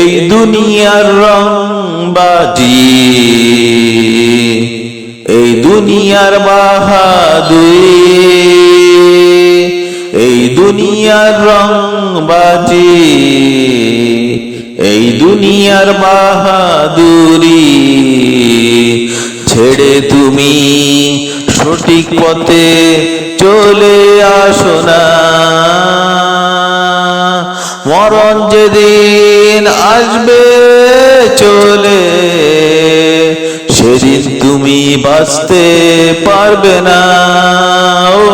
এই দুনিয়ার রংবাজি, এই দুনিয়ার বাহাদুরি, এই দুনিয়ার রংবাজি, এই দুনিয়ার বাহাদুরি ছেড়ে তুমি সঠিক পথে চলে আসো না। মরণ যেদিন আসবে চলে, সেদিন তুমি বাঁচতে পারবে না। ও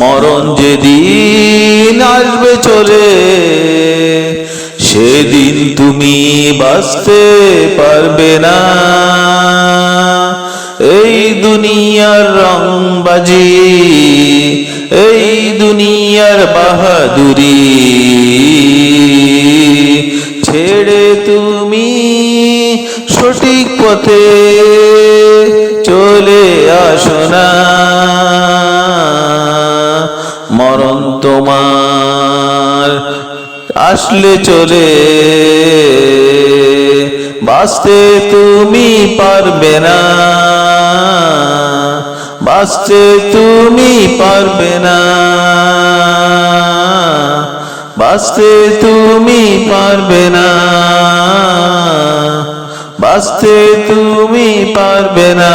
মরণ যেদিন আসবে চলে, সেদিন তুমি বাঁচতে পারবে না। এই দুনিয়ার রংবাজি, এই দুনিয়ার বাহাদুরি ছেড়ে তুমি সঠিক পথে চলে আসো না। মরণ তোমার আসলে চলে, বাঁচতে তুমি পারবে না, বাঁচতে তুমি পারবে না, বাঁচতে তুমি পারবে না, বাঁচতে তুমি পারবে না।